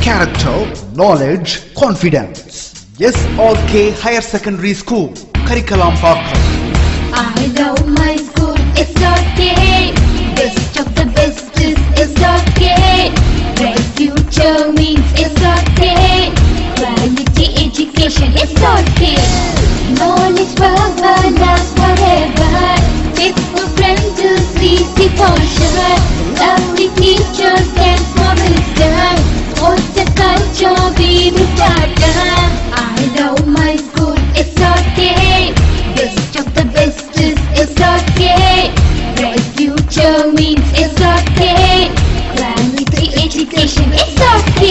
character, knowledge, confidence. SRK Higher Secondary School, Karikalambakkam. I love my school, SRK. Best of the best is SRK. Bright future means SRK. Quality education, SRK. Knowledge forever, last forever. Faithful friends to see the portion. Lovely teachers and promise them. What's the culture we will start? I love my school, SRK. Best of the best is SRK. Bright future means SRK. Quality education, SRK.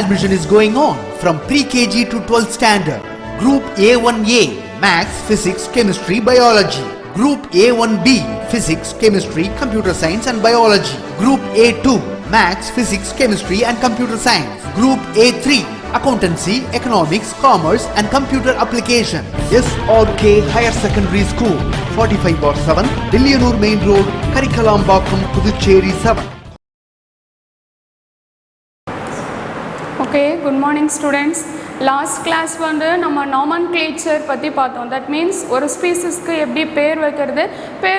Admission is going on from pre-KG to 12th standard. Group A1A, Maths, Physics, Chemistry, Biology. Group A1B, Physics, Chemistry, Computer Science and Biology. Group A2, Maths, Physics, Chemistry and Computer Science. Group A3, Accountancy, Economics, Commerce and Computer Application. SRK Higher Secondary School, 45/7, Dilliyanur Main Road, Karikalambakkam, Puducherry 7. Okay, good morning students. Last class வந்து நம்ம nomenclature பற்றி பார்த்தோம். That means ஒரு ஸ்பீசிஸ்க்கு எப்படி பேர்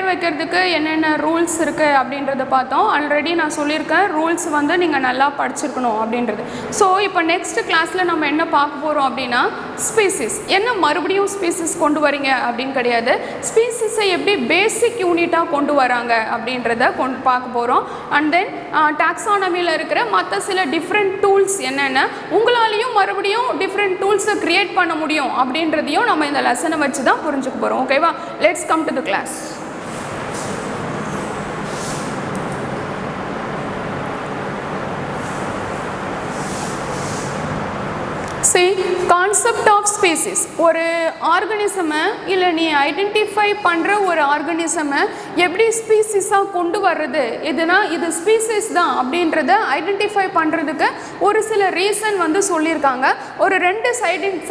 வைக்கிறதுக்கு என்னென்ன rules இருக்குது அப்படின்றத பார்த்தோம். ஆல்ரெடி நான் சொல்லியிருக்கேன் ரூல்ஸ் வந்து நீங்கள் நல்லா படிச்சிருக்கணும் அப்படின்றது. ஸோ இப்போ நெக்ஸ்ட் கிளாஸில் நம்ம என்ன பார்க்க போகிறோம் அப்படின்னா ஸ்பீசிஸ். என்ன மறுபடியும் ஸ்பீசிஸ் கொண்டு வரீங்க அப்படின்னு கிடையாது, ஸ்பீசிஸை எப்படி பேசிக் யூனிட்டாக கொண்டு வராங்க அப்படின்றத பார்க்க போகிறோம். அண்ட் தென் டாக்ஸானமியில் இருக்கிற மற்ற சில டிஃப்ரெண்ட் டூல்ஸ் என்னென்ன உங்களாலையும் மறுபடியும் டிஃப்ரெண்ட் டூல்ஸை கிரியேட் பண்ண முடியும் அப்படின்றதையும் நம்ம இந்த லெசனை வச்சு தான் புரிஞ்சுக்க போகிறோம். ஓகேவா, let's come to the class. See, concept of species. ஒரு ஆர்கனிசமை இல்லை நீ ஐடென்டிஃபை பண்ணுற ஒரு ஆர்கனிசமை எப்படி ஸ்பீசிஸாக கொண்டு வர்றது, இதுனா இது ஸ்பீசிஸ் தான் அப்படின்றத ஐடென்டிஃபை பண்ணுறதுக்கு ஒரு சில ரீசன் வந்து சொல்லியிருக்காங்க. ஒரு 2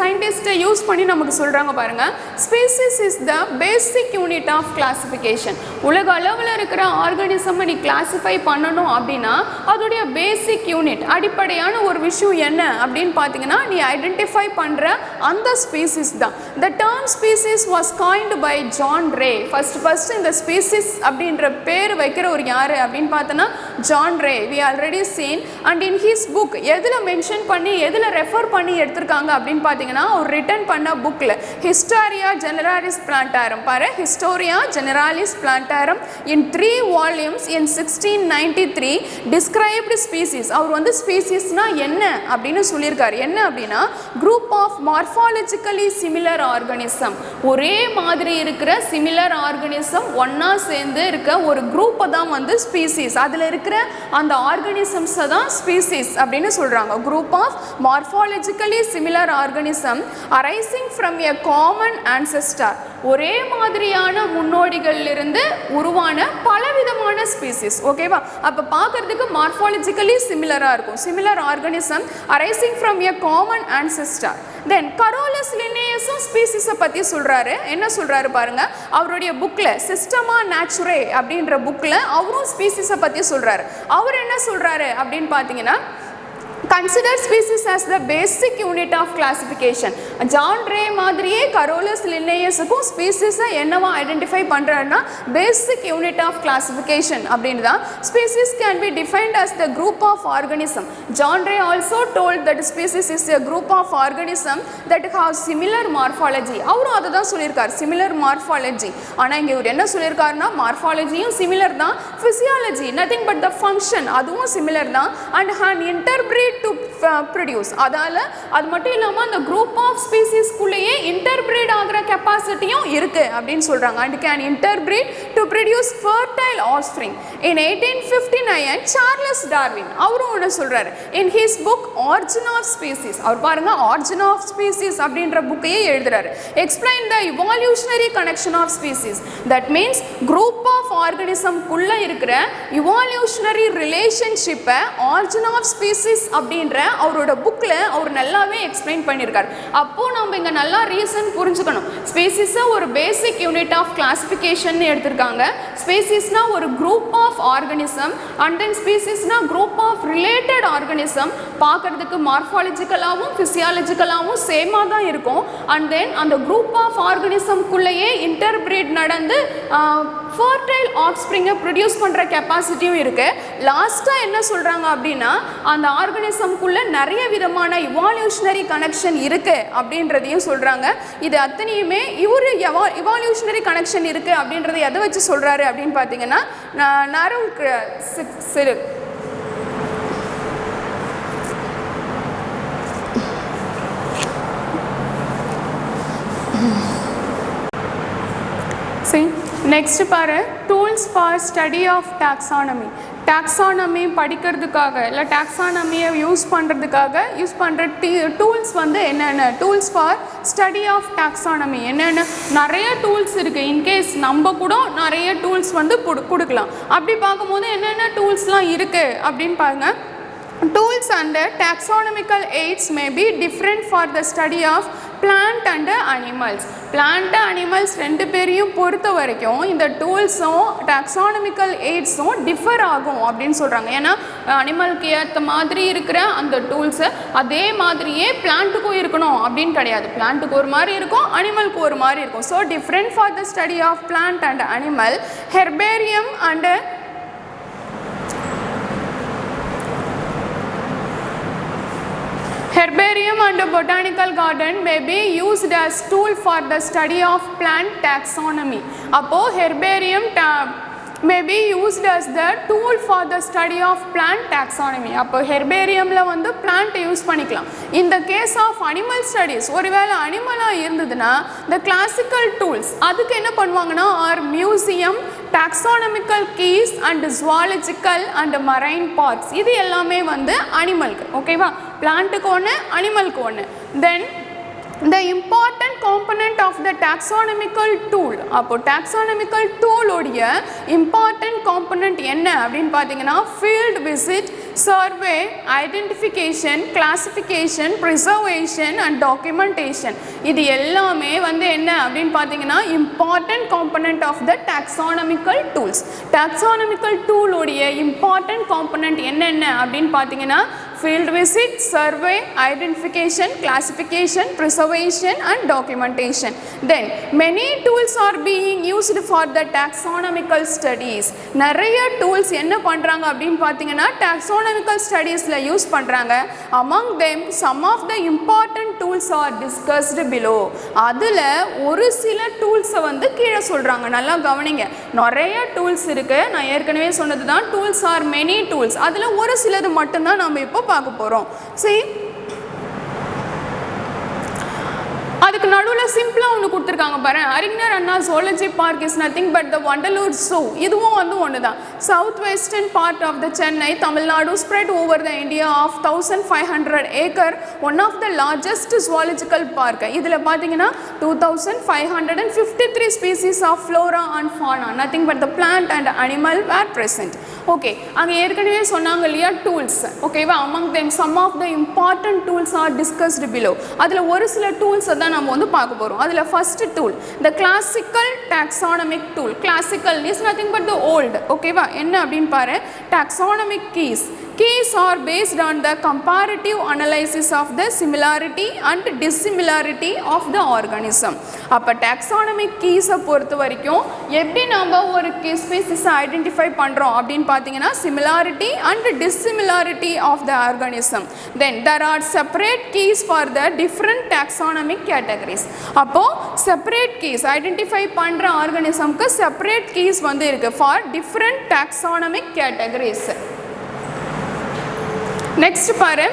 சயின்டிஸ்ட்டை யூஸ் பண்ணி நமக்கு சொல்கிறாங்க பாருங்கள். Species is the basic unit of classification. உலக அளவில் இருக்கிற ஆர்கனிசமை நீ கிளாஸிஃபை பண்ணணும் அப்படின்னா அதோடைய பேசிக் யூனிட் அடிப்படையான ஒரு விஷயம் என்ன அப்படின்னு பார்த்தீங்கன்னா நீ ஐடென்டிஃபை பண்ணுற அந்த ஸ்பீசிஸ் தான். The term species was coined by John Ray. First இந்த ஸ்பீசிஸ் அப்படின்ற பேர் வைக்கிற ஒரு யார் அப்படின்னு பார்த்தோன்னா John Ray. We already seen and in his book எதில் மென்ஷன் பண்ணி எதில் ரெஃபர் பண்ணி எடுத்திருக்காங்க அப்படின்னு பார்த்தீங்கன்னா ஒரு ரிட்டன் பண்ண புக்கில் ஹிஸ்டாரியா ஜெனராலிஸ் பிளான்டாரம் பாரு, ஹிஸ்டோரியா ஜெனராலிஸ் பிளான்டாரம் இன் 3 வால்யூம்ஸ் இன் 1693 டிஸ்கிரைப்டு ஸ்பீசிஸ். அவர் வந்து ஸ்பீசிஸ்னா என்ன அப்படின்னு சொல்லியிருக்காரு. என்ன அப்படின்னா group of morphologically similar organism, ஒரே மாதிரி இருக்கிற சிமிலர் ஆர்கனிசம் ஒன்னா சேர்ந்து இருக்க ஒரு குரூப்பை தான் வந்து ஸ்பீசிஸ். அதில் இருக்கிற அந்த ஆர்கனிசம்ஸை தான் ஸ்பீசிஸ் அப்படின்னு சொல்கிறாங்க. Group of morphologically similar organism arising from a common ancestor, ஒரே மாதிரியான முன்னோடிகளிலிருந்து உருவான பலவிதமான ஸ்பீசிஸ். ஓகேவா, அப்போ பார்க்கறதுக்கு மார்ஃபாலஜிக்கலி சிமிலராக இருக்கும். Similar organism arising from a common ancestor. Then Carolus லின்னேயஸும் ஸ்பீசிஸை பற்றி சொல்கிறாரு. என்ன சொல்கிறாரு பாருங்க, அவருடைய புக்கில் சிஸ்டமா நேச்சுரே அப்படின்ற புக்கில் அவரும் ஸ்பீசிஸை பற்றி சொல்கிறாரு. அவர் என்ன சொல்கிறாரு அப்படின்னு பார்த்தீங்கன்னா consider species as the basic unit of classification. John Ray மாதிரியே கரோலஸ் லின்னேயஸுக்கும் ஸ்பீசிஸை என்னவா ஐடென்டிஃபை பண்ணுறாருன்னா பேசிக் யூனிட் ஆஃப் கிளாசிஃபிகேஷன் அப்படின்னு தான். Species can be defined as the group of organism. John Ray also told that species is a group of organism that have similar morphology. அவரும் அதை தான் சொல்லியிருக்கார், similar morphology. ஆனால் இங்கே இவர் என்ன சொல்லியிருக்காருன்னா மார்ஃபாலஜியும் சிமிலர் தான், physiology nothing but the function அதுவும் சிமிலர் தான், அண்ட் ஹேன் இன்டர்பிரேட் டு ப்ரொடியூஸ். அதால் அது மட்டும் இல்லாமல் அந்த குரூப் ஆஃப் ஸ்பீசிஸ்குள்ளேயே இன்டர்பிரேட் ஆகிற கெப்பாசிட்டியும் இருக்குது அப்படின்னு சொல்கிறாங்க. And can interbreed to produce fertile offspring. In 1859 Charles Darwin அவரும் ஒன்று சொல்கிறாரு. In his book origin of species, அவர் பாருங்கள் ஆரிஜின் ஆஃப் ஸ்பீசிஸ் அப்படின்ற புக்கையே எழுதுறாரு. Explain the evolutionary connection of species. That means group of ஆர்கனிசம்குள்ளே இருக்கிற இவால்யூஷனரி ரிலேஷன்ஷிப்பை ஆரிஜின் ஆஃப் ஸ்பீசிஸ் அப்படின்ற அவரோட புக்கில் அவர் நல்லாவே எக்ஸ்பிளைன் பண்ணியிருக்கார். அப்போது நம்ம இங்கே நல்லா ரீசன் புரிஞ்சுக்கணும். ஸ்பீசிஸை ஒரு பேசிக் யூனிட் ஆஃப் கிளாசிஃபிகேஷன் எடுத்திருக்காங்க. ஸ்பீசிஸ்னால் ஒரு group of organism, and then ஸ்பீசிஸ்னால் குரூப் ஆஃப் ரிலேட்டட் ஆர்கனிசம், பார்க்குறதுக்கு மார்ஃபாலஜிக்கலாகவும் ஃபிசியாலஜிக்கலாகவும் சேமாக தான் இருக்கும். அண்ட் தென் அந்த குரூப் ஆஃப் ஆர்கனிசம்குள்ளேயே இன்டர்பிரீட் நடந்து ஃபர்டைல் ஆஃப்ஸ்ப்ரிங்கை ப்ரொடியூஸ் பண்ணுற கெப்பாசிட்டியும் இருக்குது. லாஸ்ட்டாக என்ன சொல்கிறாங்க அப்படின்னா அந்த ஆர்கனிசம்குள்ளே நிறைய விதமான இவால்யூஷனரி கனெக்ஷன் இருக்குது அப்படின்றதையும் சொல்கிறாங்க. இது அத்தனையுமே இவர் இவால்யூஷனரி கனெக்ஷன் இருக்குது அப்படின்றத எதை வச்சு சொல்கிறாரு அப்படின்னு பார்த்தீங்கன்னா நரவு சிறு நெக்ஸ்ட் பாரு tools for study of taxonomy. Taxonomy படிக்கிறதுக்காக இல்லை டாக்ஸானமியை யூஸ் பண்ணுற டூல்ஸ் வந்து என்னென்ன tools for study of taxonomy என்னென்ன நிறைய டூல்ஸ் இருக்குது. இன்கேஸ் நம்ம கூட நிறைய டூல்ஸ் வந்து கொடுக்கலாம். அப்படி பார்க்கும்போது என்னென்ன டூல்ஸ்லாம் இருக்குது அப்படின்னு பாருங்க. Tools and taxonomical aids may be different for the study of plant and animals. Plant animals ரெண்டு பேரையும் பொறுத்த வரைக்கும் இந்த டூல்ஸும் டாக்ஸானமிக்கல் எய்ட்ஸும் டிஃபர் ஆகும் அப்படின்னு சொல்கிறாங்க. ஏன்னா அனிமலுக்கு ஏற்ற மாதிரி இருக்கிற அந்த டூல்ஸு அதே மாதிரியே பிளான்ட்டுக்கும் இருக்கணும் அப்படின்னு கிடையாது. பிளான்ட்டுக்கு ஒரு மாதிரி இருக்கும், அனிமலுக்கு ஒரு மாதிரி இருக்கும். So different for the study of plant and animal. Herbarium and Herbarium and botanical garden may be used as tool for the study of plant taxonomy. அப்போ herbarium may be used as the tool for the study of plant taxonomy. அப்போ herbariumல வந்து plant use பண்ணிக்கலாம். In the case of animal studies ஒருவேளை அனிமலாக இருந்ததுன்னா the classical tools அதுக்கு என்ன பண்ணுவாங்கன்னா are museum, taxonomical keys and zoological and marine parts. இது எல்லாமே வந்து அனிமலுக்கு. ஓகேவா? பிளான்ட்டுக்கு ஒன்று, அனிமலுக்கு ஒன்று. தென் the important component of the taxonomical tool. அப்போ taxonomical tool உடைய important component என்ன அப்படின்னு பார்த்தீங்கன்னா field visit, survey, identification, classification, preservation and documentation. இது எல்லாமே வந்து என்ன அப்படின்னு பார்த்தீங்கன்னா important component of the taxonomical tools. taxonomical tool உடைய important component என்னென்ன அப்படின்னு பார்த்தீங்கன்னா field visit, survey, identification, classification, preservation and documentation. Then many tools are being used for the taxonomical studies. நிறைய tools என்ன பண்றாங்க அப்படின்னு பார்த்தீங்கன்னா taxonomical studiesல யூஸ் பண்றாங்க. Among them some of the important tools are discussed below. அதுல ஒரு சில டூல்ஸை வந்து கீழே சொல்றாங்க. நல்லா கவனிங்க. நிறைய டூல்ஸ் இருக்கு. நான் ஏற்கனவே சொன்னது தான் tools are many tools. அதுல ஒரு சிலது மட்டும்தான் நம்ம இப்போ பார்க்க போறோம். See, அதுக்கு நடுவில் சிம்பிளாக ஒன்று கொடுத்துருக்காங்க பாரு. Arignar Anna zoology park is nothing but the Vandalur zoo. இதுவும் வந்து ஒன்று தான். South western part of the Chennai, Tamil Nadu, spread over the India of 1500 acre, one of the largest zoological park. இதில் பார்த்தீங்கன்னா 2553 species of flora and fauna, nothing but the plant and animal were present. Okay, அங்கே ஏற்கனவே சொன்னாங்க இல்லையா tools. ஓகேவா? Among them some of the important tools are discussed below. அதில் ஒரு சில டூல்ஸை தான் நம்ம வந்து பார்க்க போகிறோம். அதில் first tool the classical taxonomic tool. Classical is nothing but the old. ஓகேவா? என்ன அப்படின்னு பாரு. Taxonomic keys. Keys are based on the comparative analysis of the similarity and dissimilarity of the organism. அப்போ டாக்ஸானமிக் கீஸை பொறுத்த வரைக்கும் எப்படி நம்ம ஒரு ஸ்பீசிஸை ஐடென்டிஃபை பண்ணுறோம் அப்படின்னு பார்த்தீங்கன்னா similarity and dissimilarity of the organism. Then there are separate keys for the different taxonomic categories. அப்போ separate keys ஐடென்டிஃபை பண்ணுற ஆர்கானிசம்க்கு separate keys வந்து இருக்குது for different taxonomic categories. Next பாரு,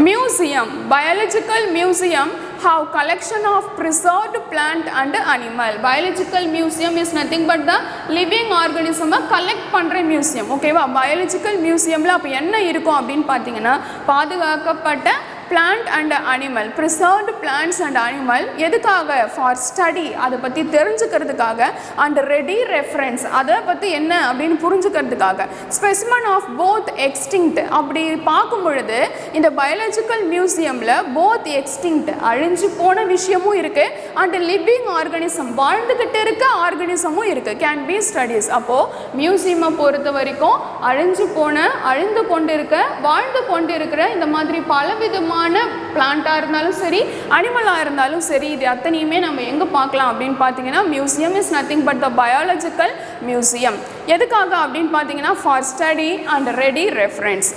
museum, biological museum have collection of preserved plant and animal. Biological museum is nothing but the living organism collect பண்ற museum. ஓகேவா? biological museumல அப்போ என்ன இருக்கும் அப்படின்னு பார்த்தீங்கன்னா பாதுகாக்கப்பட்ட plant and animal, preserved plants and animal எதுக்காக? ஃபார் ஸ்டடி, அதை பற்றி தெரிஞ்சுக்கிறதுக்காக. அண்ட் ரெடி ரெஃபரன்ஸ், அதை பற்றி என்ன அப்படின்னு புரிஞ்சுக்கிறதுக்காக. ஸ்பெசிமன் ஆஃப் போத் எக்ஸ்டிங்க்ட், அப்படி பார்க்கும் பொழுது இந்த பயாலஜிக்கல் மியூசியமில் போத் எக்ஸ்டிங்க்ட் அழிஞ்சு போன விஷயமும் இருக்குது அண்ட் லிவிங் ஆர்கானிசம் வாழ்ந்துக்கிட்டு இருக்க ஆர்கானிசமும் இருக்குது, கேன் பி ஸ்டடீஸ். அப்போது மியூசியமை பொறுத்த வரைக்கும் அழிந்து கொண்டு இருக்க வாழ்ந்து கொண்டு இருக்கிற இந்த மாதிரி பலவிதமான பிளான்ட்டாக இருந்தாலும் சரி அனிமலாக இருந்தாலும் சரி இது அத்தனையுமே நம்ம எங்கே பார்க்கலாம் அப்படின்னு பார்த்தீங்கன்னா museum is nothing but the biological museum. எதுக்காக அப்படின்னு பார்த்தீங்கன்னா for study and ready reference.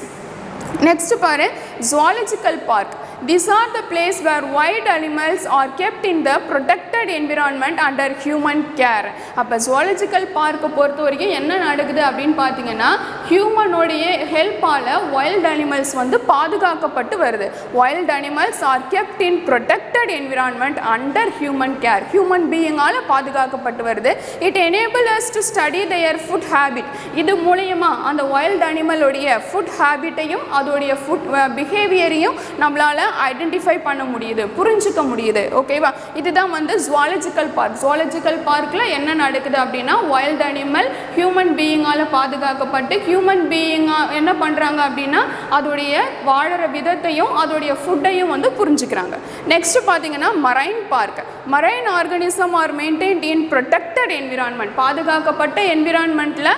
Next பாரு zoological park. These are the place where wild animals are kept in the protected environment under human care. அப்போ zoological பார்க்கை பொறுத்த வரைக்கும் என்ன நடக்குது அப்படின்னு பார்த்தீங்கன்னா ஹியூமனோடைய ஹெல்ப்பால் வைல்ட் அனிமல்ஸ் வந்து பாதுகாக்கப்பட்டு வருது. Wild animals are kept in protected environment under human care, human பீயிங்கால் பாதுகாக்கப்பட்டு வருது. It enable us to study their food habit. இது மூலயமா அந்த வைல்ட் அனிமலுடைய ஃபுட் ஹேபிட்டையும் அதோடைய ஃபுட் பிஹேவியரையும் நம்மளால் ஐடென்டிஃபை பண்ண முடியுது, புரிஞ்சுக்க முடியுது. ஓகேவா? இதுதான் வந்து ஜுவாலஜிக்கல் பார்க். ஜுவாலஜிக்கல் பார்க்கில் என்ன நடக்குது அப்படின்னா வைல்ட் அனிமல் ஹியூமன் பீயிங்கால் பாதுகாக்கப்பட்டு ஹியூமன் பீயிங்காக என்ன பண்ணுறாங்க அப்படின்னா அதோடைய வாழற விதத்தையும் அதோடைய ஃபுட்டையும் வந்து புரிஞ்சுக்கிறாங்க. நெக்ஸ்ட் பார்த்தீங்கன்னா marine park. Marine organism are maintained in protected environment, பாதுகாக்கப்பட்ட என்விரான்மெண்ட்டில்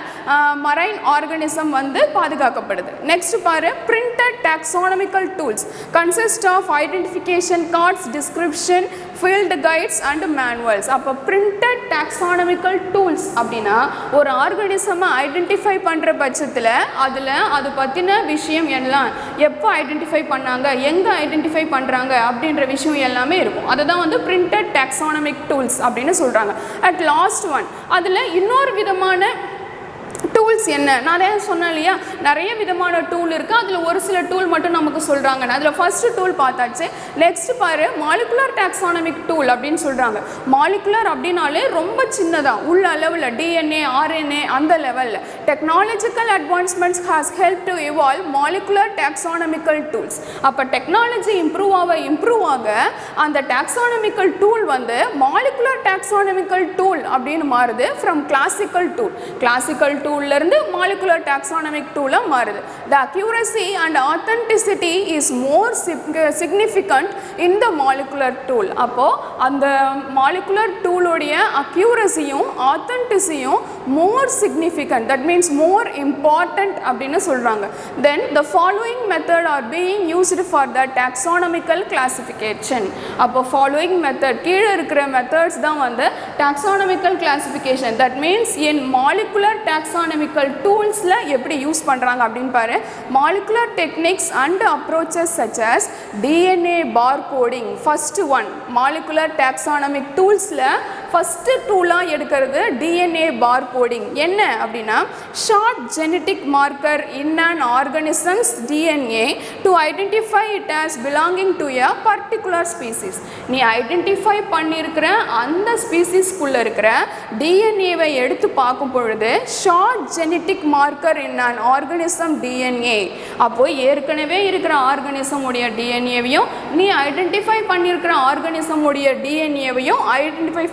மரைன் ஆர்கானிசம் வந்து பாதுகாக்கப்படுது. நெக்ஸ்ட் பாரு printed taxonomical tools consist of identification cards, description, field guides and manuals. அப்போ printed taxonomical tools அப்படின்னா ஒரு ஆர்கானிசமை ஐடென்டிஃபை பண்ணுற பட்சத்தில் அதில் அது பற்றின விஷயம் எல்லாம் எப்போ ஐடென்டிஃபை பண்ணாங்க எங்கே ஐடென்டிஃபை பண்ணுறாங்க அப்படின்ற விஷயம் எல்லாமே இருக்கும். அதை தான் வந்து printed taxonomic tools அப்படின்னு சொல்கிறாங்க. அட் லாஸ்ட் ஒன் அதில் இன்னொரு விதமான டூல்ஸ் என்ன, நான் தான் சொன்னேன் இல்லையா நிறைய விதமான டூல் இருக்குது, அதில் ஒரு சில டூல் மட்டும் நமக்கு சொல்கிறாங்க. அதில் ஃபஸ்ட்டு டூல் பார்த்தாச்சு. நெக்ஸ்ட் பாரு மாலிகுலர் டாக்ஸானமிக் டூல் அப்படின்னு சொல்கிறாங்க. மாலிகுலர் அப்படின்னாலே ரொம்ப சின்னதாக உள்ள அளவில் டிஎன்ஏ ஆர்என்ஏ அந்த லெவலில். Technological advancements has help to evolve molecular taxonomical tools. அப்போ டெக்னாலஜி இம்ப்ரூவ் ஆக அந்த டாக்ஸானமிக்கல் டூல் வந்து மாலிகுலர் டாக்ஸானமிக்கல் டூல் அப்படின்னு மாறுது. ஃப்ரம் கிளாசிக்கல் டூல், கிளாசிக்கல் டூல்லேருந்து மாலிகுலர் டாக்ஸானமிக் டூலாக மாறுது. The accuracy and authenticity is more significant in the molecular tool. அப்போது அந்த மாலிகுலர் டூலோடைய அக்யூரசியும் ஆத்தென்டிசியும் more significant, that means more important அப்படின்னு சொல்கிறாங்க. Then the following method are being used for the taxonomical classification. அப்போ ஃபாலோயிங் மெத்தட் கீழே இருக்கிற மெத்தட்ஸ் தான் வந்து taxonomical classification. That means in molecular taxonomical டூல்ஸில் எப்படி யூஸ் பண்ணுறாங்க அப்படின்னு பாரு. Molecular techniques and approaches such as DNA barcoding. First one molecular taxonomic டூல்ஸில் ஃபஸ்ட்டு டூலாக எடுக்கிறது டிஎன்ஏ பார் கோடிங். என்ன அப்படின்னா short genetic marker in an organism's DNA to identify it as belonging to a particular species. நீ identify பண்ணியிருக்கிற அந்த ஸ்பீசிஸ்க்குள்ளே இருக்கிற டிஎன்ஏவை எடுத்து பார்க்கும் பொழுது short genetic marker in an organism DNA. அப்போது ஏற்கனவே இருக்கிற ஆர்கானிசம் உடைய டிஎன்ஏவையும் நீ ஐடென்டிஃபை பண்ணியிருக்கிற ஆர்கானிசம் உடைய டிஎன்ஏவையும் ஐடென்டிஃபை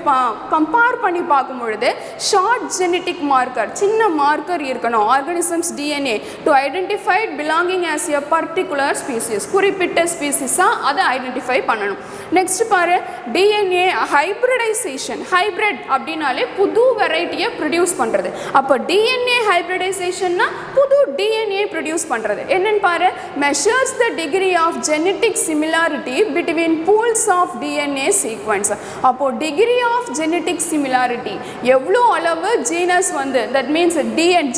கம்பேர் பண்ணி பார்க்கும் பொழுது ஷார்ட் ஜெனட்டிக் மார்க்கர் சின்ன மார்க்கர் இருக்கணும் organisms DNA to identify belonging as a particular species, குறிப்பிட்ட ஸ்பீசிஸாக அதை ஐடென்டிஃபை பண்ணணும். நெக்ஸ்ட் பாரு டிஎன்ஏ ஹைப்ரிடைசேஷன். ஹைப்ரிட் அப்படின்னாலே புது வெரைட்டியை ப்ரொடியூஸ் பண்ணுறது. அப்போ டிஎன்ஏ ஹைப்ரிடைசேஷன்னா புது டிஎன்ஏ ப்ரொடியூஸ் பண்ணுறது. என்னென்னு பாரு measures the degree of genetic similarity between pools of DNA sequence. அப்போது டிகிரி ஆஃப் ஜெனட்டிக் சிமிலாரிட்டி எவ்வளோ அளவு ஜீனஸ் வந்து that means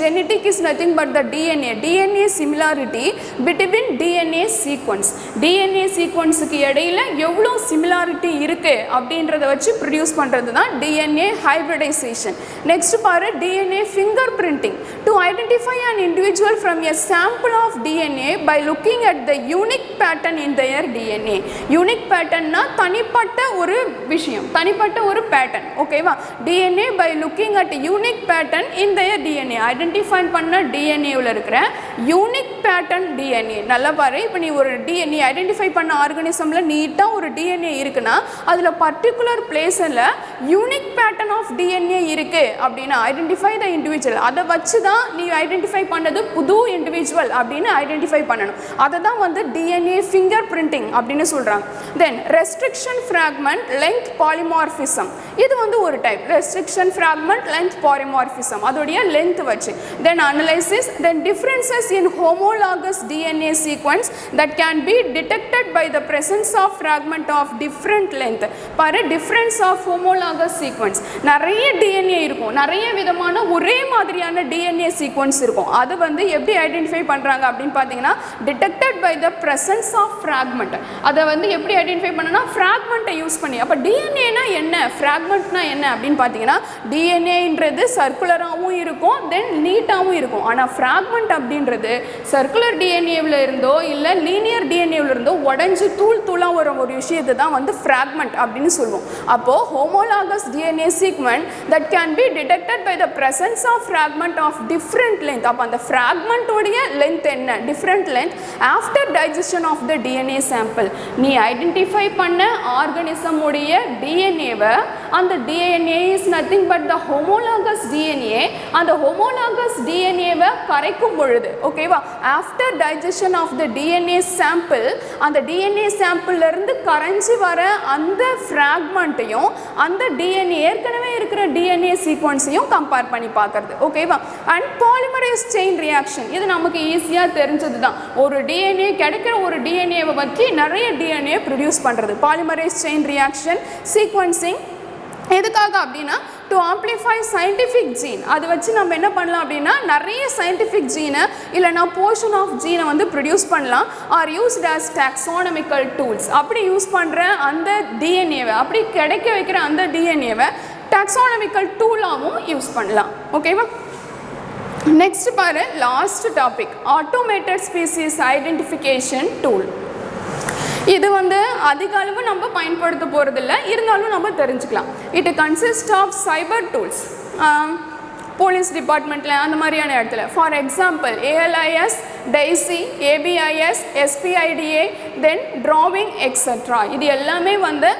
genetic is nothing but the DNA similarity between DNA sequence. DNA சீக்வன்ஸுக்கு இடையில் எவ்வளோ சிமிலாரிட்டி இருக்குது அப்படின்றத வச்சு ப்ரொடியூஸ் பண்ணுறது தான் டிஎன்ஏ ஹைப்ரிடைசேஷன். நெக்ஸ்ட் பாரு DNA fingerprinting to identify an individual from a sample of DNA by looking at the unique pattern in their DNA. Unique பேட்டர்ன்னா தனிப்பட்ட ஒரு விஷயம், தனிப்பட்ட ஒரு பேட்டர்ன். pattern. ஓகேவா? DNA by looking at unique pattern in their DNA. Identify பண்ண DNAவில் இருக்கிற unique pattern DNA. நல்லா பாரு, இப்போ நீ ஒரு DNA ஐடென்டிஃபை பண்ண ஆர்கானிசமில் நீட்டாக ஒரு DNA இருக்குன்னா அதில் பர்டிகுலர் பிளேஸில் யூனிக் பேட்டர்ன் ஆஃப் DNA இருக்குது அப்படின்னா ஐடென்டிஃபை த இண்டிவிஜுவல். அதை வச்சு தான் நீ ஐடென்டிஃபை பண்ணது புது இண்டிவிஜுவல் அப்படின்னு ஐடென்டிஃபை பண்ணணும். அதை தான் வந்து DNA ஃபிங்கர் பிரிண்டிங் அப்படின்னு சொல்கிறாங்க. Then restriction fragment length polymorphism, இது வந்து ஒரு type. Restriction fragment length polymorphism, அதோடைய லென்த் வச்சு. Then analysis, then differences in homologous DNA sequence that can be detected by the presence of fragment of different length. பாரு, difference of homologous sequence. நிறைய DNA இருக்கும், நிறைய விதமான ஒரே மாதிரியான DNA sequence இருக்கும். அது வந்து எப்படி ஐடென்டிஃபை பண்ணுறாங்க அப்படின்னு பார்த்தீங்கன்னா detected by the presence of fragment. அதை வந்து எப்படி ஐடென்டிஃபை பண்ணனா ஃப்ராக்மெண்ட்டை யூஸ் பண்ணி. அப்போ டிஎன்ஏனா என்ன, ஃப்ராக்மெண்ட்னா என்ன அப்படின்னு பார்த்தீங்கன்னா டிஎன்ஏன்றது சர்க்குலராகவும் இருக்கும், தென் நீட்டாகவும் இருக்கும். ஆனால் ஃப்ராக்மெண்ட் அப்படின்றது சர்க்குலர் டிஎன்ஏவில் இருந்தோ இல்லை லீனியர் டிஎன்ஏவில் இருந்தோ உடஞ்சி தூள் தூளாக ஒரு விஷயத்தை தான் வந்து ஃப்ராக்மெண்ட் அப்படின்னு சொல்லுவோம். அப்போது homologous DNA sequence that can be detected by the presence of fragment of different length. அப்போ அந்த ஃப்ராக்மெண்ட்டோடைய லென்த் என்ன, different length after digestion of the DNA sample. நீ ஐடென்டிஃபை பண்ண ஆர்கானிசம் உடைய டிஎன்ஏவை, அந்த DNA is nothing but the homologous DNA. அந்த ஹோமோலாகஸ் டிஎன்ஏவை கரைக்கும் பொழுது, ஓகேவா, after digestion of the DNA sample, அந்த டிஎன்ஏ சாம்பிள்லேருந்து கரைஞ்சி வர அந்த ஃப்ராக்மெண்ட்டையும் அந்த டிஎன்ஏ ஏற்கனவே இருக்கிற டிஎன்ஏ சீக்வன்ஸையும் கம்பேர் பண்ணி பார்க்குறது. ஓகேவா? அண்ட் பாலிமரேஸ் செயின் ரியாக்ஷன், இது நமக்கு ஈஸியாக தெரிஞ்சது தான். ஒரு டிஎன்ஏ கிடைக்கிற ஒரு டிஎன்ஏவை வச்சு நிறைய டிஎன்ஏ ப்ரொடியூஸ் பண்ணுறது. பாலிமரேஸ் செயின் ரியாக்ஷன், சீக்வன்சிங் எதுக்காக அப்படின்னா டு ஆம்ப்ளிஃபை சயின்டிஃபிக் ஜீன். அதை வச்சு நம்ம என்ன பண்ணலாம் அப்படின்னா நிறைய சயின்டிஃபிக் ஜீனை இல்லைனா போர்ஷன் ஆஃப் ஜீனை வந்து ப்ரொடியூஸ் பண்ணலாம். Are used as taxonomical tools. அப்படி யூஸ் பண்ணுற அந்த டிஎன்ஏவை, அப்படி கிடைக்க வைக்கிற அந்த டிஎன்ஏவை டாக்ஸானமிக்கல் டூலாகவும் யூஸ் பண்ணலாம். ஓகேவா? நெக்ஸ்ட் பாரு, last topic, automated species identification tool. இது வந்து அதிக அளவு நம்ம பயன்படுத்த போகிறதில்ல, இருந்தாலும் நம்ம தெரிஞ்சுக்கலாம். It consist of cyber tools. Police டிபார்ட்மெண்ட்டில் அந்த மாதிரியான இடத்துல, for example ALIS, DAISY, ABIS, SPIDA, then drawing etcetera. இது எல்லாமே வந்து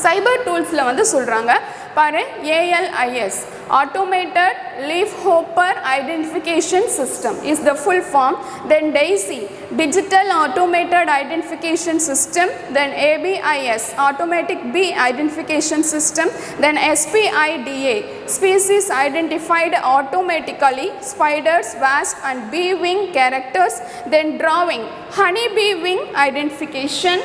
சைபர் டூல்ஸில் வந்து சொல்கிறாங்க. பாரு, ALIS Automated Leafhopper Identification System is the full form. Then DAISY Digital Automated Identification System. Then ABIS Automatic Bee Identification System. Then SPIDA Species Identified Automatically Spiders, Wasp and Bee Wing Characters. Then Drawing Honey Bee Wing Identification.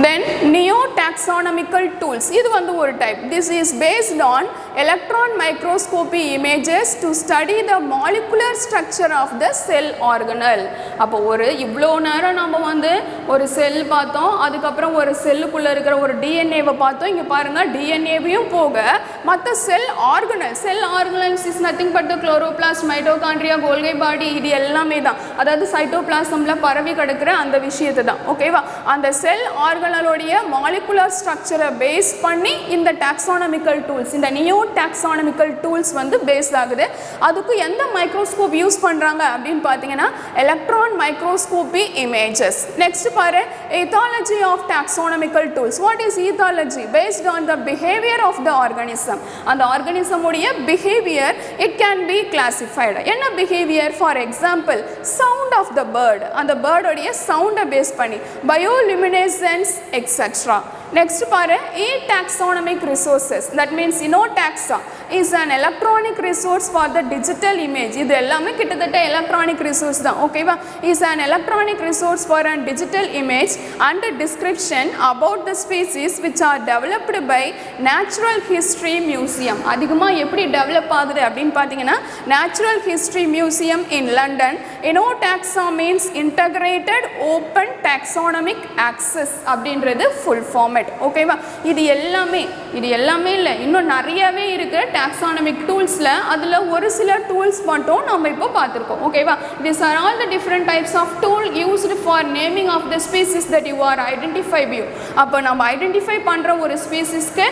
Then neo-taxonomical tools, இது வந்து ஒரு type. This is based on electron microscopy images to study the molecular structure of the cell organelle. அப்போ ஒரு இவ்வளோ நேரம் நம்ம வந்து ஒரு செல் பார்த்தோம், அதுக்கப்புறம் ஒரு செல்லுக்குள்ளே இருக்கிற ஒரு டிஎன்ஏவை பார்த்தோம். இங்கே பாருங்கள், டிஎன்ஏவையும் போக மற்ற cell organelles is nothing but the chloroplast, mitochondria, Golgi body, இது எல்லாமே தான். அதாவது சைட்டோபிளாசமில் பரவி கிடக்கிற அந்த விஷயத்தை தான். ஓகேவா? அந்த செல் ஆர்கனலோடைய மாலிகுலர் ஸ்ட்ரக்சரை பேஸ் பண்ணி இந்த டாக்ஸானமிக்கல் டூல்ஸ், இந்த நியோ டாக்ஸானமிக்கல் டூல்ஸ் வந்து பேஸ் ஆகுது. அதுக்கு எந்த மைக்ரோஸ்கோப் யூஸ் பண்ணுறாங்க அப்படின்னு பார்த்தீங்கன்னா எலக்ட்ரான் மைக்ரோஸ்கோபி இமேஜஸ். நெக்ஸ்ட் பாரு, ethology of taxonomical tools. What is ethology? Based on the behavior of the organism. அந்த ஆர்கானிசம் உடைய behavior, it can be classified. என்ன behavior? For example, sound of the bird. அந்த bird உடைய sound base பண்ணி bioluminescence, etc. Next பாரு, e-taxonomic resources. That means Inotaxa is an electronic resource for the digital image. இது எல்லாமே கிட்டத்தட்ட electronic resource தான். ஓகேவா? is an electronic resource for a digital image and a description about the species which are developed by Natural History Museum. அதிகமாக எப்படி develop ஆகுது அப்படின்னு பார்த்தீங்கன்னா Natural History Museum in London. Inotaxa means integrated open taxonomic access அப்படின்றது full format. ஓகேவா? இது எல்லாமே இது எல்லாமே இல்லை, இன்னும் நிறையவே இருக்குது டாக்ஸானமிக் டூல்ஸில். அதில் ஒரு சில டூல்ஸ் மட்டும் நம்ம இப்போ பார்த்துருக்கோம். ஓகேவா? These are all the different types of tool used for naming of the species that you are identify view. அப்போ நம்ம ஐடென்டிஃபை பண்ணுற ஒரு ஸ்பீசிஸ்க்கு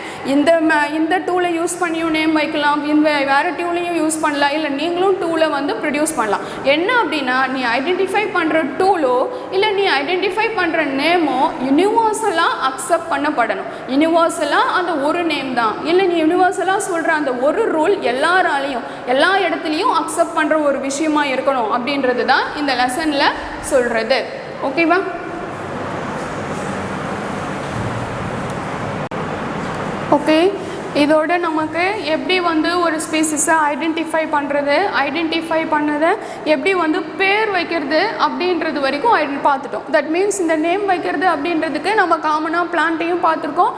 இந்த டூலை யூஸ் பண்ணியும் நேம் வைக்கலாம், வேறு டூலையும் யூஸ் பண்ணலாம், இல்லை நீங்களும் டூலை வந்து ப்ரொடியூஸ் பண்ணலாம். என்ன அப்படின்னா, நீ ஐடென்டிஃபை பண்ணுற டூலோ இல்லை நீ ஐடென்டிஃபை பண்ணுற நேமோ யூனிவர்சலாக அக்செப்ட் பண்ணப்படணும். யூனிவர்சலாக அந்த ஒரு நேம் தான், இல்லை நீ யூனிவர்சலாக சொல்கிற அந்த ஒரு ரூல் எல்லாராலையும் எல்லா இடத்துலையும் அக்செப்ட் பண்ணுற ஒரு விஷயமா இருக்கணும் அப்படின்றது தான் இந்த லெசனில் சொல்கிறது. ஓகேவா? ஓகே, இதோட நமக்கு எப்படி வந்து ஒரு ஸ்பீசிஸை ஐடென்டிஃபை பண்ணதை எப்படி வந்து பேர் வைக்கிறது அப்படின்றது வரைக்கும் பார்த்துட்டோம். தட் மீன்ஸ் இந்த நேம் வைக்கிறது அப்படின்றதுக்கு நம்ம காமனாக பிளான்ட்டையும் பார்த்துருக்கோம்,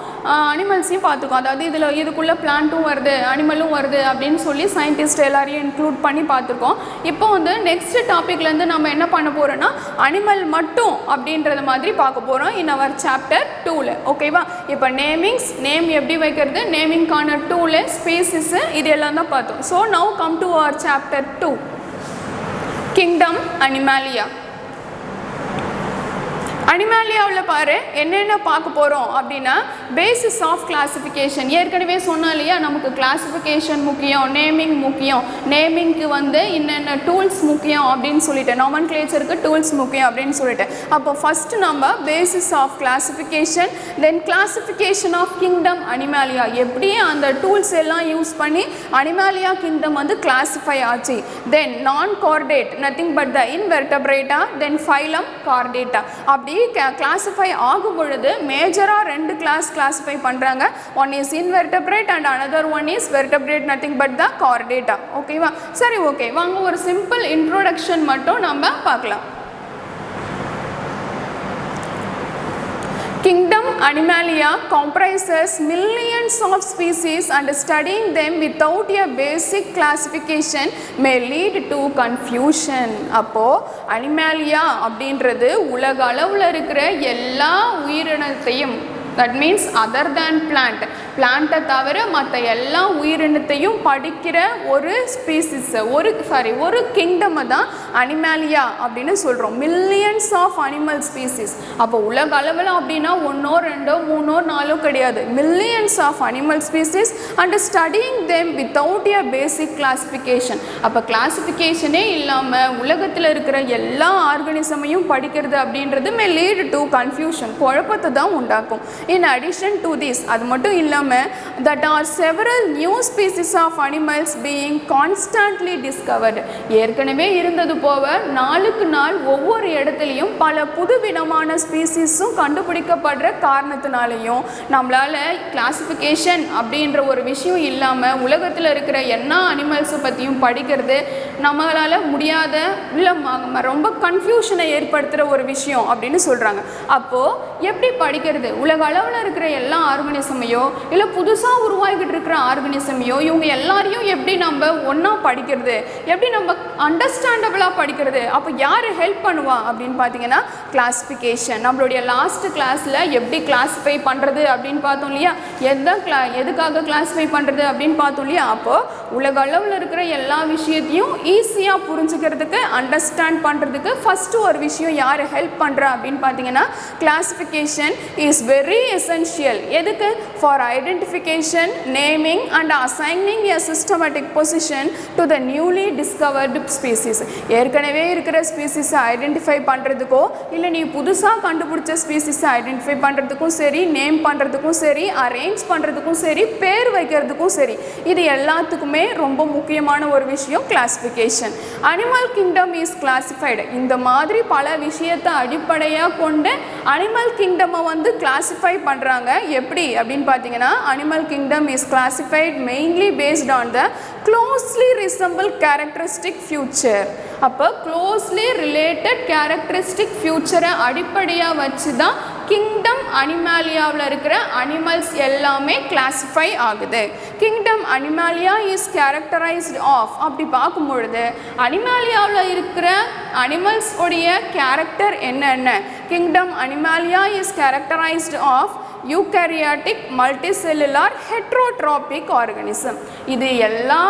அனிமல்ஸையும் பார்த்துருக்கோம். அதாவது இதுக்குள்ளே பிளான்ட்டும் வருது அனிமலும் வருது அப்படின்னு சொல்லி சயின்டிஸ்ட் எல்லாரையும் இன்க்ளூட் பண்ணி பார்த்துருக்கோம். இப்போ வந்து நெக்ஸ்ட் டாப்பிக்லேருந்து நம்ம என்ன பண்ண போகிறோன்னா அனிமல் மட்டும் அப்படின்றத மாதிரி பார்க்க போகிறோம் இன் அவர் சாப்டர் 2ல். ஓகேவா? இப்போ நேம் எப்படி வைக்கிறது, நேமிங் கான டூல் ஸ்பீசிஸ் இது எல்லாம் தான் பார்த்தோம். So now come to our chapter 2, kingdom animalia. அனிமாலியாவில் பாரு என்னென்ன பார்க்க போகிறோம் அப்படின்னா, பேசிஸ் ஆஃப் கிளாசிஃபிகேஷன். ஏற்கனவே சொன்னா இல்லையா, நமக்கு கிளாசிஃபிகேஷன் முக்கியம், நேமிங் முக்கியம், நேமிங்க்கு வந்து என்னென்ன டூல்ஸ் முக்கியம் அப்படின்னு சொல்லிட்டு, நாமன்க்ளேச்சருக்கு டூல்ஸ் முக்கியம் அப்படின்னு சொல்லிட்டு. அப்போ ஃபஸ்ட்டு நம்ம basis of classification, then classification of kingdom Animalia. எப்படி அந்த டூல்ஸ் எல்லாம் யூஸ் பண்ணி அனிமாலியா கிங்டம் வந்து கிளாசிஃபை ஆச்சு. Then non chordate, nothing but the invertebrata, then phylum chordata. அப்படி கிளாசிஃபை ஆகும் பொழுது மேஜராக 2 கிளாசிஃபை பண்ணுறாங்க. One is invertebrate and another one is vertebrate, nothing but the chordata. ஓகேவா? சரி, ஓகே, வாங்க ஒரு சிம்பிள் இன்ட்ரோடக்ஷன் மட்டும் நம்ம பார்க்கலாம். Kingdom Animalia comprises millions of species and studying them without a basic classification may lead to confusion. அப்போ Animalia அப்படின்றது உலக அளவில் இருக்கிற எல்லா உயிரினத்தையும், that means other than பிளான்ட்டை தவிர மற்ற எல்லா உயிரினத்தையும் படிக்கிற ஒரு ஸ்பீசிஸ், ஒரு கிங்டம் தான் அனிமாலியா அப்படின்னு சொல்கிறோம். Millions of animal species. அப்போ உலக அளவில் அப்படின்னா 1 2 3 4 கிடையாது, millions of animal species and studying them without a basic classification. அப்போ கிளாசிஃபிகேஷனே இல்லாமல் உலகத்தில் இருக்கிற எல்லா ஆர்கனிசமையும் படிக்கிறது அப்படின்றது மே லீட் டு கன்ஃபியூஷன், குழப்பத்தை தான் உண்டாக்கும். இன் அடிஷன் டு திஸ், அது மட்டும் இல்லாமல் that are several new species of animals being constantly discovered. ஏற்கனவே இருந்தது போக நாளுக்கு நாள் ஒவ்வொரு இடத்துலையும் பல புதுவிதமான ஸ்பீசிஸும் கண்டுபிடிக்கப்படுற காரணத்தினாலையும் நம்மளால் கிளாசிஃபிகேஷன் அப்படின்ற ஒரு விஷயம் இல்லாமல் உலகத்தில் இருக்கிற எல்லா அனிமல்ஸை பற்றியும் படிக்கிறது நம்மளால் முடியாத, இல்லை ரொம்ப கன்ஃபியூஷனை ஏற்படுத்துகிற ஒரு விஷயம் அப்படின்னு சொல்கிறாங்க. அப்போது எப்படி படிக்கிறது? உலக அளவில் இருக்கிற எல்லா ஆர்கனிசமையோ இல்லை புதுசாக உருவாகிட்டு இருக்கிற ஆர்கனிசமையோ இவங்க எல்லாரையும் எப்படி நம்ம ஒன்றா படிக்கிறது, எப்படி நம்ம அண்டர்ஸ்டாண்டபிளாக படிக்கிறது? அப்போ யார் ஹெல்ப் பண்ணுவா அப்படின்னு பார்த்தீங்கன்னா கிளாசிஃபிகேஷன். நம்மளுடைய லாஸ்ட் கிளாஸில் எப்படி கிளாஸிஃபை பண்ணுறது அப்படின்னு பார்த்தோம் இல்லையா, எதுக்காக கிளாஸிஃபை பண்ணுறது அப்படின்னு பார்த்தோம் இல்லையா. அப்போது உலக அளவில் இருக்கிற எல்லா விஷயத்தையும் ஈஸியாக புரிஞ்சுக்கிறதுக்கு, அண்டர்ஸ்டாண்ட் பண்ணுறதுக்கு ஃபஸ்ட்டு ஒரு விஷயம் யார் ஹெல்ப் பண்ணுறா அப்படின்னு பார்த்தீங்கன்னா கிளாசிஃபிகேஷன் இஸ் வெரி எசென்ஷியல். எதுக்கு? For identification, naming and assigning a systematic position to the newly discovered species. ஏற்கனவே இருக்கிற ஸ்பீசிஸை ஐடென்டிஃபை பண்ணுறதுக்கோ இல்லை நீ புதுசாக கண்டுபிடிச்ச ஸ்பீசிஸை ஐடென்டிஃபை பண்ணுறதுக்கும் சரி, நேம் பண்ணுறதுக்கும் சரி, அரேஞ்ச் பண்ணுறதுக்கும் சரி, பேர் வைக்கிறதுக்கும் சரி, இது எல்லாத்துக்குமே ரொம்ப முக்கியமான ஒரு விஷயம் classification. Animal kingdom is classified. இந்த மாதிரி பல விஷயத்தை அடிப்படையாக கொண்டு அனிமல் கிங்டமை வந்து கிளாசிஃபை பண்ணுறாங்க. எப்படி அப்படின்னு பார்த்தீங்கன்னா, animal kingdom is classified mainly based on the closely resemble characteristic future. அப்போ க்ளோஸ்லி ரிலேட்டட் கேரக்டரிஸ்டிக் ஃபியூச்சரை அடிப்படையாக வச்சு தான் கிங்டம் அனிமாலியாவில் இருக்கிற அனிமல்ஸ் எல்லாமே கிளாஸிஃபை ஆகுது. Kingdom Animalia is characterized of, அப்படி பார்க்கும் பொழுது அனிமாலியாவில் இருக்கிற அனிமல்ஸ் உடைய கேரக்டர் என்னென்ன? Kingdom Animalia is characterized of eukaryotic multicellular heterotrophic organism. இது எல்லா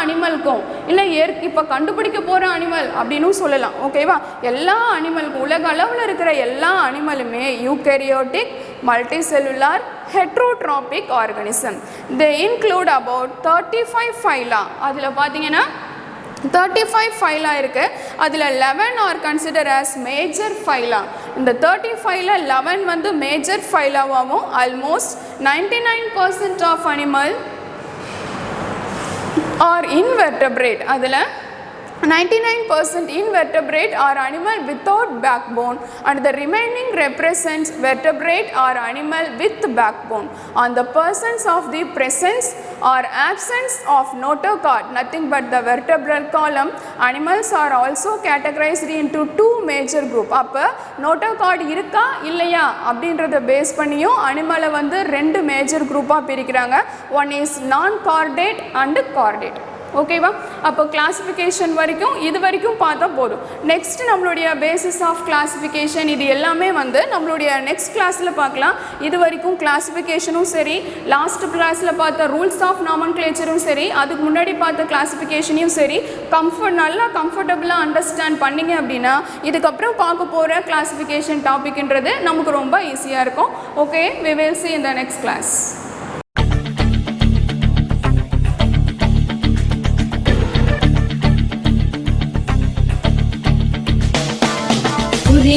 அனிமலுக்கும் இல்லை இப்போ கண்டுபிடிக்க போகிற அனிமல் அப்படின்னு சொல்லலாம். ஓகேவா? எல்லா அனிமலுக்கும் உலக அளவில் இருக்கிற எல்லா அனிமலுமே eukaryotic multicellular heterotrophic organism. They include about 35 phyla. அதில் பார்த்தீங்கன்னா 35 ஃபைலா இருக்குது. அதில் 11 are consider as major phyla. இந்த 35ல் 11 வந்து மேஜர் ஃபைலாவாகவும் almost 99% of animal are invertebrate. அதில் 99% invertebrate are animal without backbone and the remaining represents vertebrate or animal with backbone. On the persons of the presence or absence of notochord, nothing but the vertebral column, animals are also categorized into two major group. அப்போ notochord இருக்கா இல்லையா அப்படின்றத base பண்ணியும் அனிமலை வந்து ரெண்டு major குரூப்பாக பிரிக்கிறாங்க. One is நான் கார்டேட் அண்டு கார்டேட். ஓகேவா? அப்போ கிளாசிஃபிகேஷன் வரைக்கும் இது வரைக்கும் பார்த்தா போதும். நெக்ஸ்ட் நம்மளுடைய பேசிஸ் ஆஃப் கிளாசிஃபிகேஷன் இது எல்லாமே வந்து நம்மளுடைய நெக்ஸ்ட் கிளாஸில் பார்க்கலாம். இது வரைக்கும் கிளாசிஃபிகேஷனும் சரி, லாஸ்ட் கிளாஸில் பார்த்த ரூல்ஸ் ஆஃப் நாமன்கிளேச்சரும் சரி, அதுக்கு முன்னாடி பார்த்த கிளாசிஃபிகேஷனையும் சரி நல்லா கம்ஃபர்டபுளாக அண்டர்ஸ்டாண்ட் பண்ணிங்க அப்படின்னா இதுக்கப்புறம் பார்க்க போகிற கிளாசிஃபிகேஷன் டாபிக்ன்றது நமக்கு ரொம்ப ஈஸியாக இருக்கும். Okay, we will see in the next class.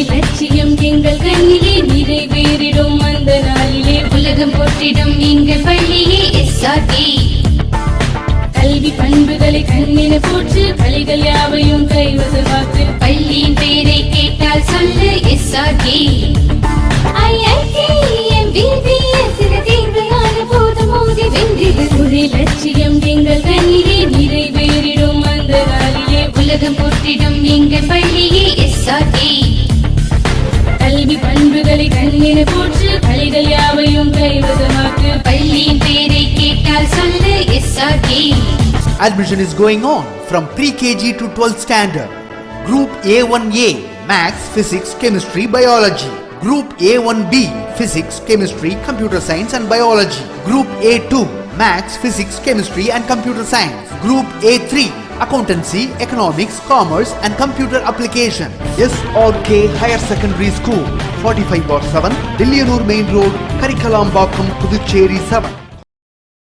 லட்சியம் எங்கள் கண்ணிலே நிறைவேறிடும் அந்த நாளிலே உலகம் போற்றிடும் எங்கள் பள்ளியே SRK. கல்வி பண்புகளை கண்ணின போற்று பள்ளிகள் யாவையும் கைவசமாக்கு பள்ளியின் பெயரை கேட்டால் சொல்லு SRK. லட்சியம் எங்கள் கண்ணிலே நிறைவேறிடும் அந்த நாளிலே உலகம் போற்றிடும் எங்கள் பள்ளியே SRK. கல்வி பண்புகளை கண்ணின போற்று பள்ளிகள் யாவையும் கைவசமாக்கு பள்ளியின் பெயரை கேட்டால் சொல்லு SRK. Admission is going on from pre-KG to 12th standard. Group A1A Maths, Physics, Chemistry, Biology. Group A1B Physics, Chemistry, Computer Science and Biology. Group A2 Maths, Physics, Chemistry and Computer Science. Group A3 Accountancy, Economics, Commerce and Computer Application. SRK Higher Secondary School, 45/7, Dillianur Main Road, Karikalambakkam, Puducherry 7.